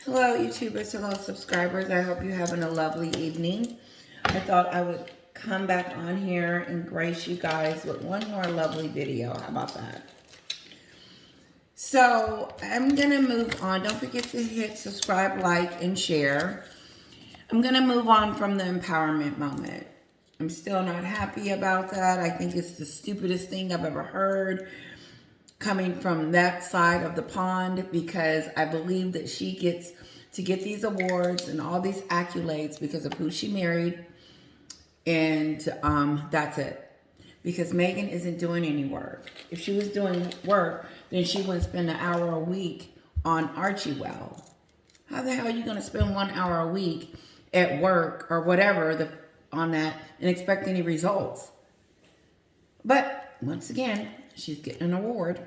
Hello, YouTubers. Hello, subscribers. I hope you're having a lovely evening. I thought I would come back on here and grace you guys with one more lovely video. How about that? So, I'm going to move on. Don't forget to hit subscribe, like, and share. I'm going to move on from the empowerment moment. I'm still not happy about that. I think it's the stupidest thing I've ever heard coming from that side of the pond, because I believe that she gets to get these awards and all these accolades because of who she married, and that's it. Because Meghan isn't doing any work. If she was doing work, then she wouldn't spend an hour a week on Archie well. How the hell are you going to spend 1 hour a week at work or whatever on that and expect any results? But once again, she's getting an award.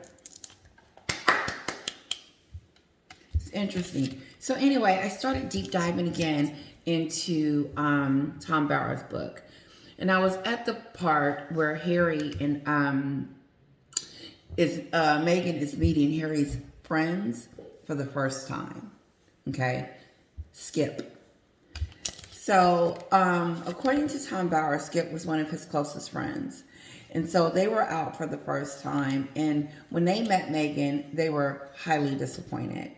It's interesting. So anyway, I started deep diving again into Tom Bower's book. And I was at the part where Harry and Meghan is meeting Harry's friends for the first time. Okay? Skip. So, according to Tom Bower, Skip was one of his closest friends. And so they were out for the first time. And when they met Meghan, they were highly disappointed.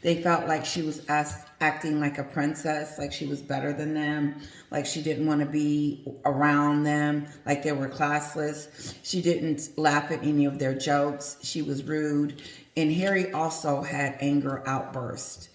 They felt like she was acting like a princess, like she was better than them, like she didn't want to be around them, like they were classless. She didn't laugh at any of their jokes. She was rude. And Harry also had anger outbursts.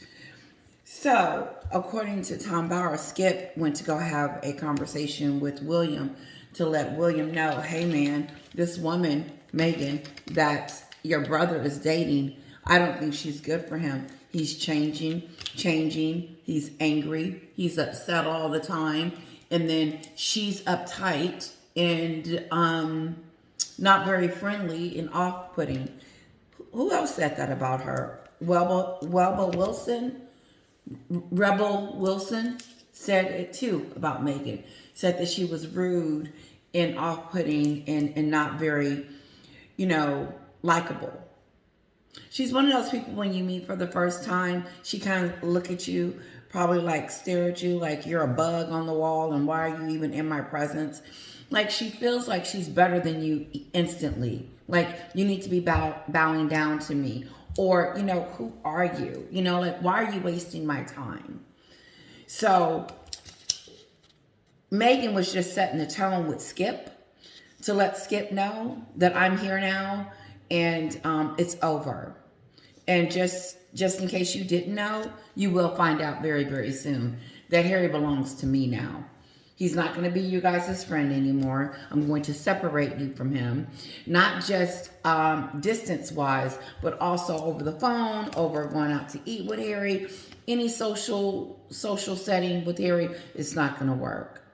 So, according to Tom Bower, Skip went to go have a conversation with William to let William know, hey man, this woman, Meghan, that your brother is dating, I don't think she's good for him. He's changing. He's angry. He's upset all the time. And then she's uptight and not very friendly and off-putting. Who else said that about her? Rebel Wilson said it too about Meghan. Said that she was rude and off-putting and not very, likable. She's one of those people when you meet for the first time, she kind of look at you, probably like stare at you like you're a bug on the wall and why are you even in my presence? Like she feels like she's better than you instantly. Like you need to be bowing down to me. Or, who are you? Like why are you wasting my time? So Meghan was just setting the tone with Skip to let Skip know that I'm here now and it's over. And just in case you didn't know, you will find out very, very soon that Harry belongs to me now. He's not going to be you guys' friend anymore. I'm going to separate you from him. Not just distance-wise, but also over the phone, over going out to eat with Harry. Any social setting with Harry, it's not going to work.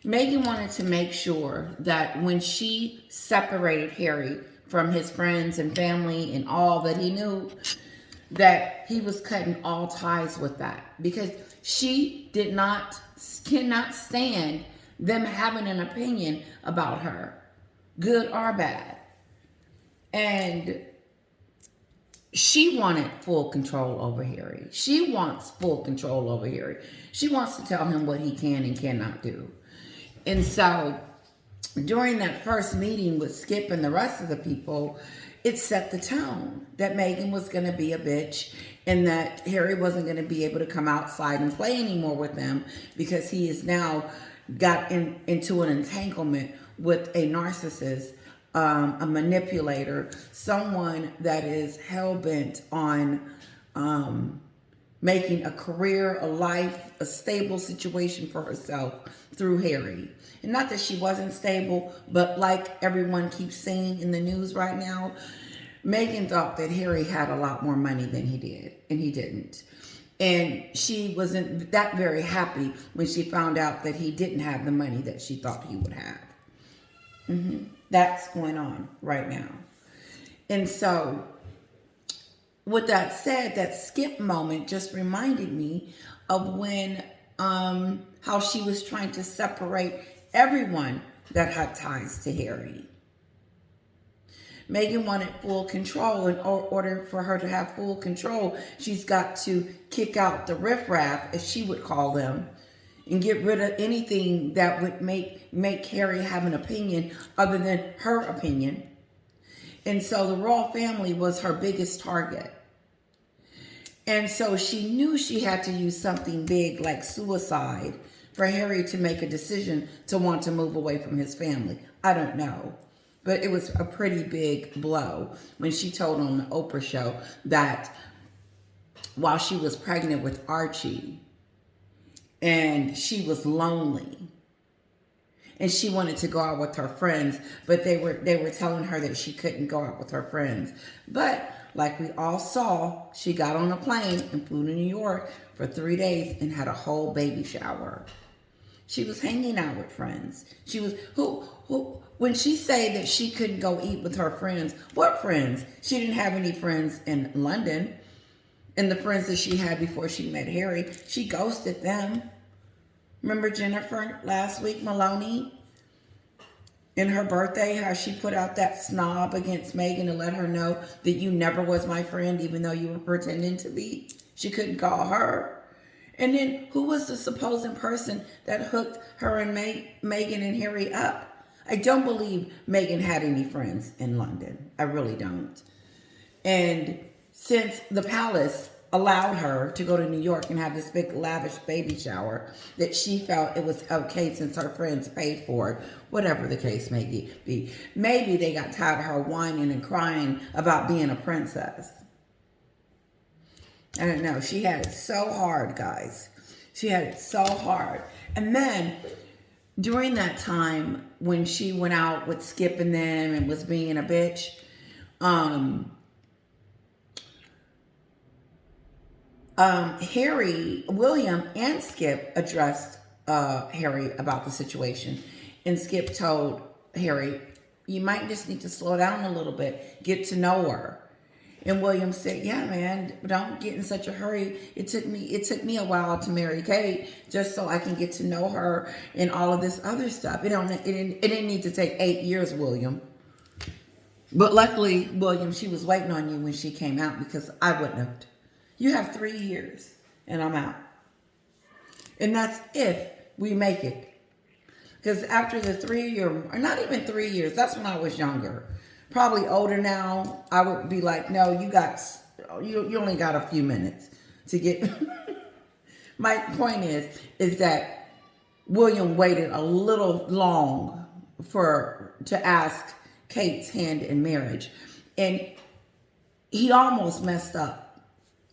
Meghan wanted to make sure that when she separated Harry from his friends and family and all that he knew, that he was cutting all ties with that. Because she cannot stand them having an opinion about her, good or bad. And she wanted full control over Harry. She wants full control over Harry. She wants to tell him what he can and cannot do. And so during that first meeting with Skip and the rest of the people, it set the tone that Meghan was going to be a bitch and that Harry wasn't going to be able to come outside and play anymore with them because he is now got into an entanglement with a narcissist, a manipulator, someone that is hell-bent on making a career, a life, a stable situation for herself through Harry. And not that she wasn't stable, but like everyone keeps saying in the news right now, Meghan thought that Harry had a lot more money than he did, and he didn't. And she wasn't that very happy when she found out that he didn't have the money that she thought he would have. That's going on right now. And so, with that said, that Skip moment just reminded me of when, how she was trying to separate everyone that had ties to Harry. Meghan wanted full control. In order for her to have full control, she's got to kick out the riffraff, as she would call them, and get rid of anything that would make Harry have an opinion other than her opinion. And so the royal family was her biggest target. And so she knew she had to use something big like suicide for Harry to make a decision to want to move away from his family. I don't know. But it was a pretty big blow when she told on the Oprah show that while she was pregnant with Archie and she was lonely and she wanted to go out with her friends, but they were telling her that she couldn't go out with her friends. But like we all saw, she got on a plane and flew to New York for 3 days and had a whole baby shower. She was hanging out with friends. She was, when she said that she couldn't go eat with her friends, what friends? She didn't have any friends in London. And the friends that she had before she met Harry, she ghosted them. Remember Jennifer last week, Maloney? In her birthday, how she put out that snob against Meghan to let her know that you never was my friend, even though you were pretending to be. She couldn't call her. And then who was the supposed person that hooked her and Meghan and Harry up? I don't believe Meghan had any friends in London. I really don't. And since the palace allowed her to go to New York and have this big lavish baby shower, that she felt it was okay since her friends paid for it, whatever the case may be. Maybe they got tired of her whining and crying about being a princess. I don't know. She had it so hard, guys. She had it so hard. And then during that time when she went out with Skip and them and was being a bitch, Harry, William, and Skip addressed Harry about the situation. And Skip told Harry, you might just need to slow down a little bit, get to know her. And William said, yeah, man, don't get in such a hurry. It took me a while to marry Kate just so I can get to know her and all of this other stuff. It didn't need to take 8 years, William. But luckily, William, she was waiting on you when she came out, because I wouldn't have. You have 3 years and I'm out. And that's if we make it. Because after the 3 year, or not even 3 years, that's when I was younger. Probably older now, I would be like, no, you only got a few minutes to get. My point is that William waited a little long to ask Kate's hand in marriage. And he almost messed up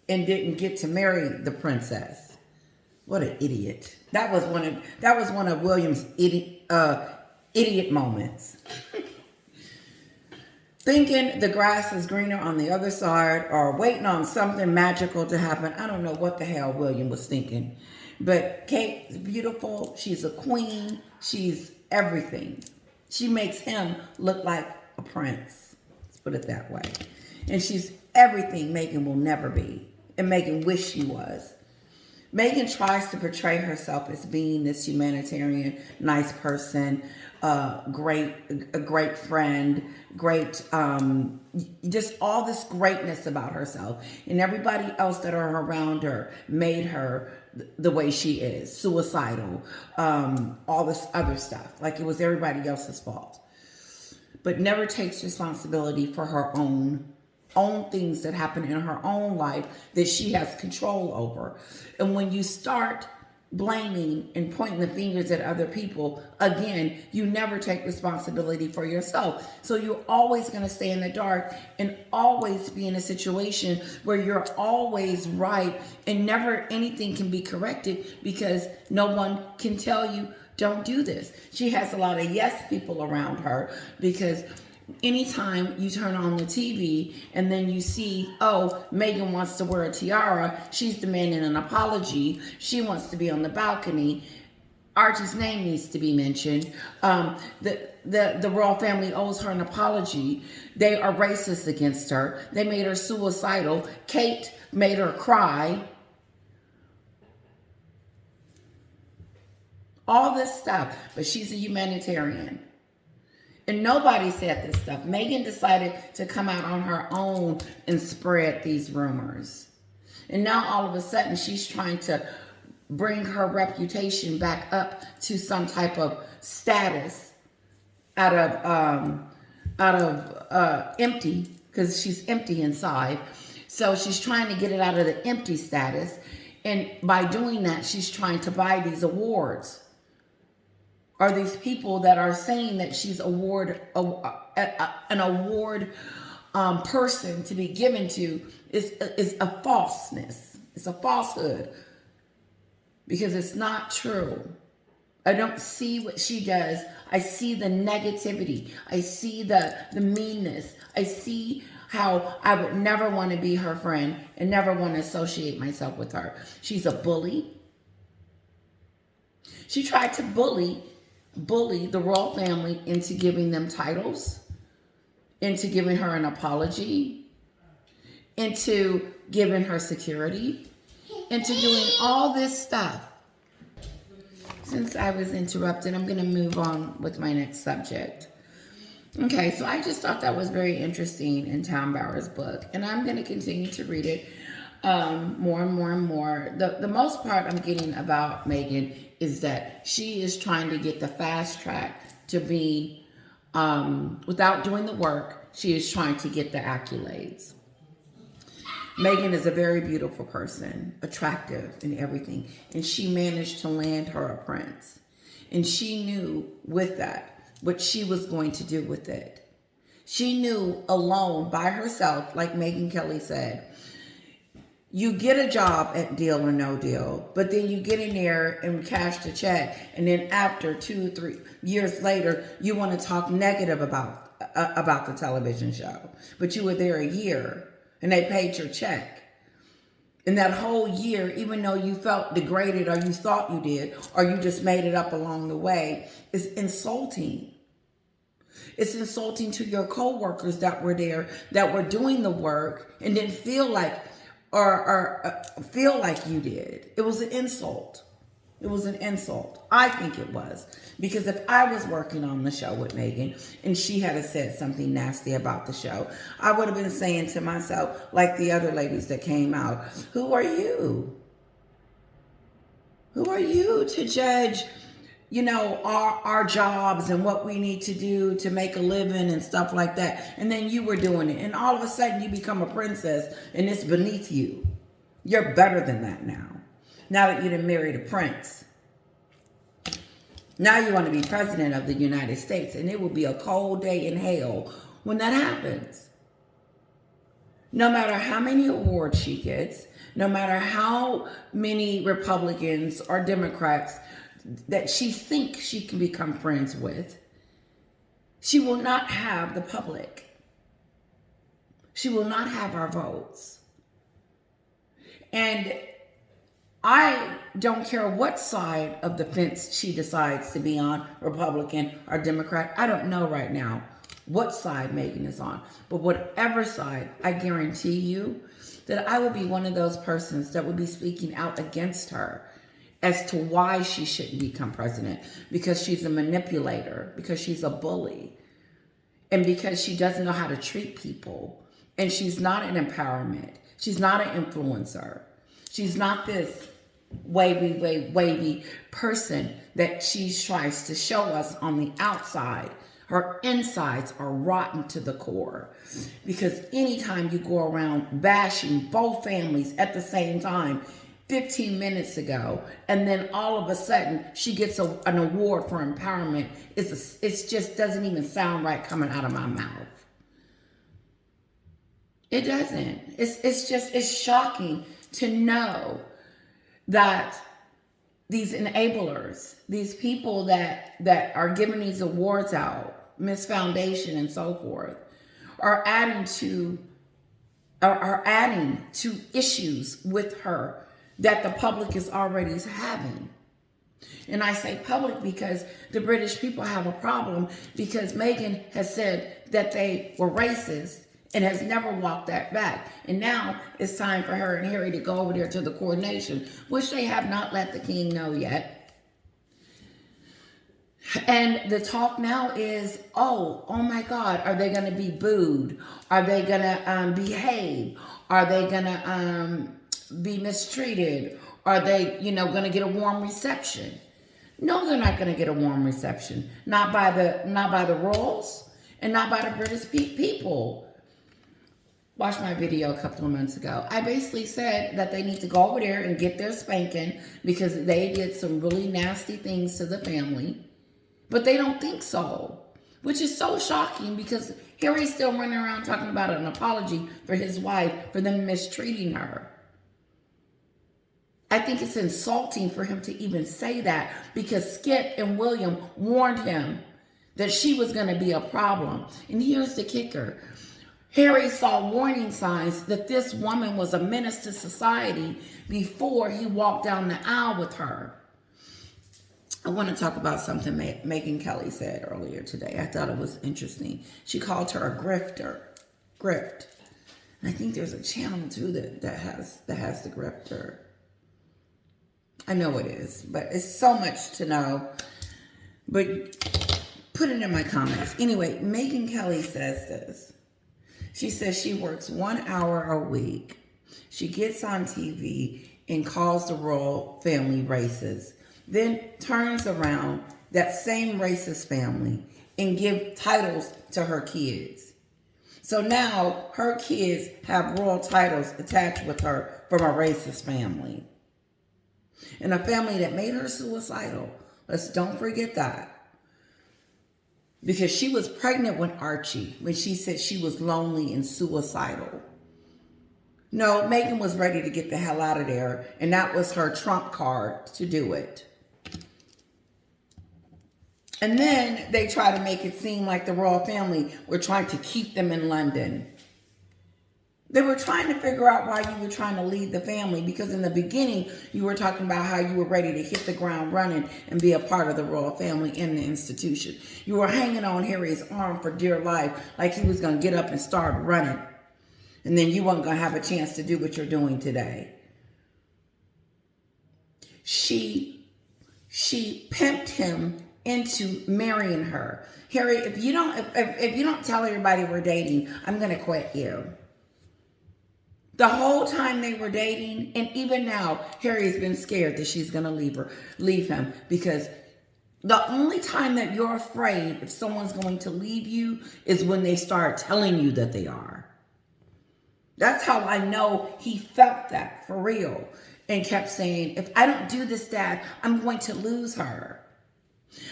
and didn't get to marry the princess. What an idiot. That was one of William's idiot moments. Thinking the grass is greener on the other side, or waiting on something magical to happen. I don't know what the hell William was thinking. But Kate's beautiful. She's a queen. She's everything. She makes him look like a prince. Let's put it that way. And she's everything Meghan will never be. And Meghan wished she was. Meghan tries to portray herself as being this humanitarian, nice person, a great friend, just all this greatness about herself. And everybody else that are around her made her the way she is, suicidal, all this other stuff. Like it was everybody else's fault. But never takes responsibility for her own things that happen in her own life that she has control over. And when you start blaming and pointing the fingers at other people, again, you never take responsibility for yourself. So you're always going to stay in the dark and always be in a situation where you're always right and never anything can be corrected because no one can tell you, don't do this. She has a lot of yes people around her because anytime you turn on the TV and then you see, oh, Meghan wants to wear a tiara, she's demanding an apology, she wants to be on the balcony, Archie's name needs to be mentioned, the royal family owes her an apology, they are racist against her, they made her suicidal, Kate made her cry, all this stuff, but she's a humanitarian. And nobody said this stuff. Meghan decided to come out on her own and spread these rumors. And now all of a sudden she's trying to bring her reputation back up to some type of status out of empty, because she's empty inside. So she's trying to get it out of the empty status. And by doing that, she's trying to buy these awards. Are these people that are saying that she's an award person to be given to is a falseness. It's a falsehood, because it's not true. I don't see what she does. I see the negativity. I see the meanness. I see how I would never want to be her friend and never want to associate myself with her. She's a bully. She tried to bully the royal family into giving them titles, into giving her an apology, into giving her security, into doing all this stuff. Since I was interrupted, I'm going to move on with my next subject. Okay, so I just thought that was very interesting in Tom Bower's book, and I'm going to continue to read it more and more and more. The most part I'm getting about Meghan is that she is trying to get the fast track to be, without doing the work, she is trying to get the accolades. Meghan is a very beautiful person, attractive and everything, and she managed to land her a prince. And she knew with that what she was going to do with it. She knew alone by herself, like Meghan Kelly said, you get a job at Deal or No Deal, but then you get in there and cash the check, and then after 2 or 3 years later, you want to talk negative about the television show. But you were there a year, and they paid your check. And that whole year, even though you felt degraded, or you thought you did, or you just made it up along the way, is insulting. It's insulting to your co-workers that were there, that were doing the work, and didn't feel like feel like you did. It was an insult. It was an insult. I think it was. Because if I was working on the show with Meghan and she had said something nasty about the show, I would have been saying to myself, like the other ladies that came out, who are you? Who are you to judge, our jobs and what we need to do to make a living and stuff like that? And then you were doing it. And all of a sudden you become a princess and it's beneath you. You're better than that now. Now that you done married a prince. Now you want to be president of the United States, and it will be a cold day in hell when that happens. No matter how many awards she gets, no matter how many Republicans or Democrats that she thinks she can become friends with, she will not have the public. She will not have our votes. And I don't care what side of the fence she decides to be on, Republican or Democrat. I don't know right now what side Meghan is on. But whatever side, I guarantee you that I will be one of those persons that would be speaking out against her as to why she shouldn't become president. Because she's a manipulator, because she's a bully, and because she doesn't know how to treat people. And she's not an empowerment. She's not an influencer. She's not this wavy person that she tries to show us on the outside. Her insides are rotten to the core. Because anytime you go around bashing both families at the same time, 15 minutes ago, and then all of a sudden she gets an award for empowerment, it just doesn't even sound right coming out of my mouth. It doesn't. It's shocking to know that these enablers, these people that are giving these awards out, Miss Foundation and so forth, are adding to issues with her that the public is already having. And I say public because the British people have a problem, because Meghan has said that they were racist and has never walked that back. And now it's time for her and Harry to go over there to the coronation, which they have not let the king know yet. And the talk now is, oh my God, are they going to be booed? Are they going to behave? Are they going to be mistreated? Are they, going to get a warm reception? No, they're not going to get a warm reception. Not by the royals and not by the British people. Watched my video a couple of months ago. I basically said that they need to go over there and get their spanking because they did some really nasty things to the family. But they don't think so, which is so shocking because Harry's still running around talking about an apology for his wife for them mistreating her. I think it's insulting for him to even say that because Skip and William warned him that she was going to be a problem. And here's the kicker. Harry saw warning signs that this woman was a menace to society before he walked down the aisle with her. I want to talk about something Meghan Kelly said earlier today. I thought it was interesting. She called her a grifter. Grift. And I think there's a channel too that has the grifter. I know it is, but it's so much to know. But put it in my comments. Anyway, Meghan Kelly says this. She says she works 1 hour a week. She gets on TV and calls the royal family racist. Then turns around that same racist family and give titles to her kids. So now her kids have royal titles attached with her from a racist family. And a family that made her suicidal. Don't forget that. Because she was pregnant with Archie when she said she was lonely and suicidal. No, Meghan was ready to get the hell out of there. And that was her trump card to do it. And then they try to make it seem like the royal family were trying to keep them in London. They were trying to figure out why you were trying to lead the family, because in the beginning, you were talking about how you were ready to hit the ground running and be a part of the royal family in the institution. You were hanging on Harry's arm for dear life, like he was going to get up and start running. And then you weren't going to have a chance to do what you're doing today. She pimped him into marrying her. Harry, if you don't tell everybody we're dating, I'm going to quit you. The whole time they were dating, and even now, Harry's been scared that she's going to leave him, because the only time that you're afraid if someone's going to leave you is when they start telling you that they are. That's how I know he felt that for real, and kept saying, if I don't do this, Dad, I'm going to lose her.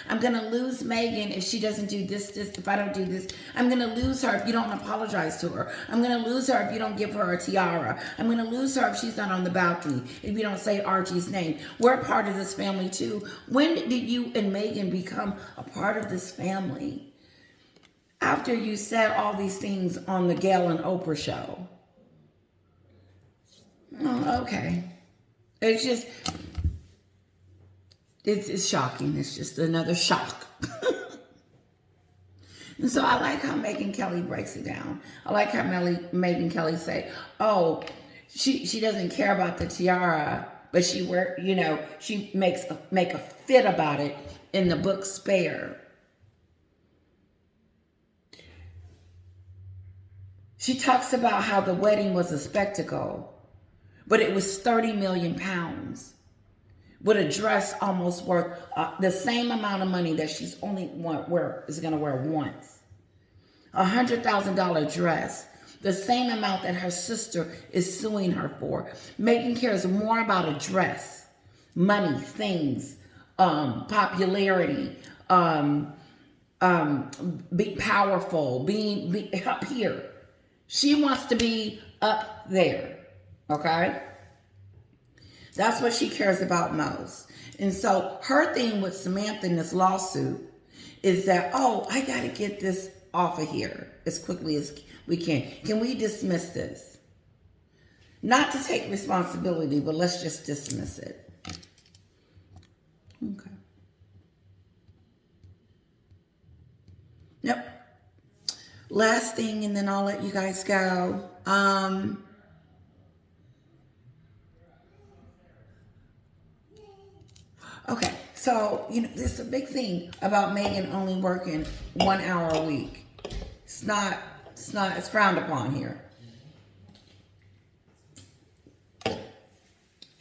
I'm going to lose Meghan if she doesn't do this, if I don't do this. I'm going to lose her if you don't apologize to her. I'm going to lose her if you don't give her a tiara. I'm going to lose her if she's not on the balcony, if you don't say Archie's name. We're part of this family too. When did you and Meghan become a part of this family? After you said all these things on the Gayle and Oprah show. Oh, okay. It's just... It's shocking. It's just another shock. And so I like how Meghan Kelly breaks it down. I like how Meghan Kelly say, oh, she doesn't care about the tiara, but she make a fit about it in the book Spare. She talks about how the wedding was a spectacle, but it was 30 million pounds. With a dress almost worth the same amount of money that she's only going to wear once. $100,000 dress, the same amount that her sister is suing her for. Meghan cares more about a dress, money, things, popularity, be powerful, being up here. She wants to be up there, okay? That's what she cares about most. And so her thing with Samantha in this lawsuit is that, oh, I got to get this off of here as quickly as we can. Can we dismiss this? Not to take responsibility, but let's just dismiss it. Okay. Yep. Last thing, and then I'll let you guys go. Okay, so this is a big thing about Meghan only working 1 hour a week. It's frowned upon here.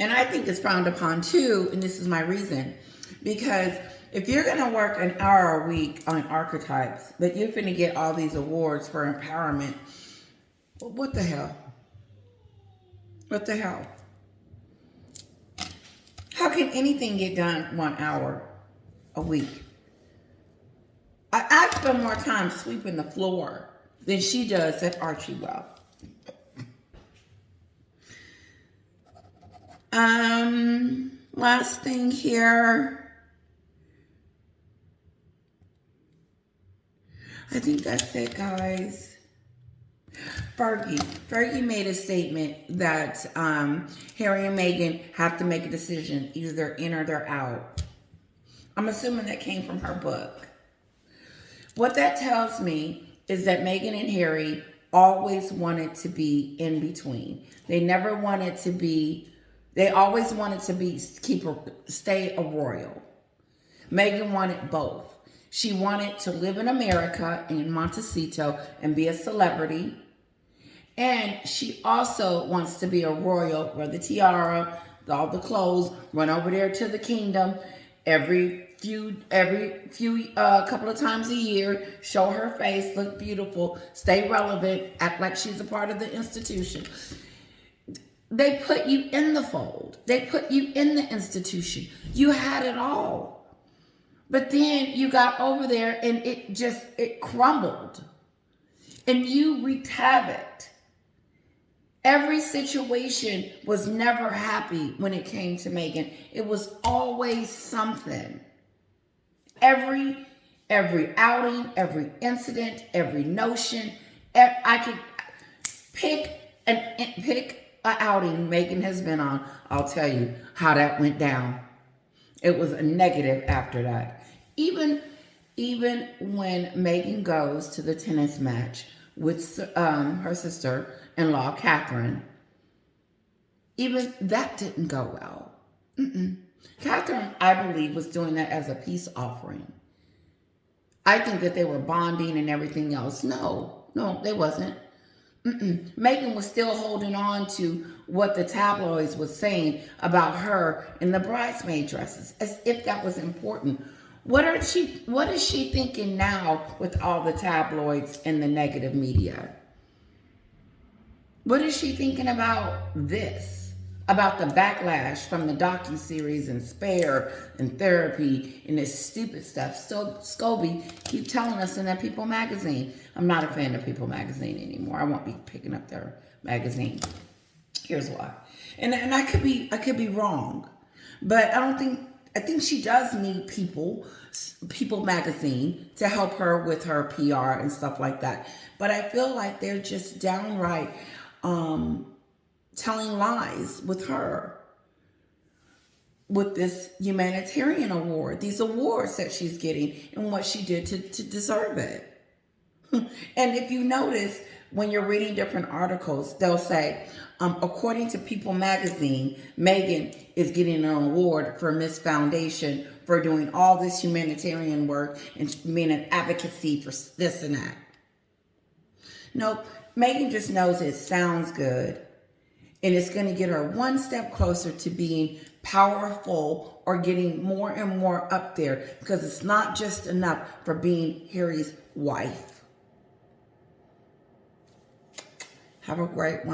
And I think it's frowned upon too, and this is my reason. Because if you're going to work an hour a week on archetypes, but you're going to get all these awards for empowerment, what the hell? What the hell? How can anything get done 1 hour a week? I spend more time sweeping the floor than she does at Archie-Well. Last thing here. I think that's it, guys. Fergie made a statement that Harry and Meghan have to make a decision. Either they're in or they're out. I'm assuming that came from her book. What that tells me is that Meghan and Harry always wanted to be in between. They never wanted to be, they always wanted to be, stay a royal. Meghan wanted both. She wanted to live in America, in Montecito, and be a celebrity. And she also wants to be a royal, wear the tiara, all the clothes, run over there to the kingdom every few couple of times a year, show her face, look beautiful, stay relevant, act like she's a part of the institution. They put you in the fold. They put you in the institution. You had it all. But then you got over there and it crumbled. And you wreaked havoc. Every situation was never happy when it came to Meghan. It was always something. Every outing, every incident, every notion. I could pick an outing Meghan has been on. I'll tell you how that went down. It was a negative after that. Even when Meghan goes to the tennis match with her sister-in-law, Catherine, even that didn't go well. Catherine, I believe, was doing that as a peace offering. I think that they were bonding and everything else. No, they wasn't. Meghan was still holding on to what the tabloids was saying about her in the bridesmaid dresses, as if that was important. What is she thinking now with all the tabloids and the negative media? What is she thinking about this? About the backlash from the docuseries and Spare and Therapy and this stupid stuff. So Scobie keep telling us in that People magazine. I'm not a fan of People magazine anymore. I won't be picking up their magazine. Here's why. And I could be wrong. But I think she does need People magazine to help her with her PR and stuff like that. But I feel like they're just downright telling lies with her, with this humanitarian award, these awards that she's getting and what she did to deserve it. And if you notice, when you're reading different articles, they'll say, according to People magazine, Meghan is getting an award for Miss Foundation for doing all this humanitarian work and being an advocacy for this and that. Nope, Meghan just knows it sounds good. And it's going to get her one step closer to being powerful or getting more and more up there, because it's not just enough for being Harry's wife. Have a great one.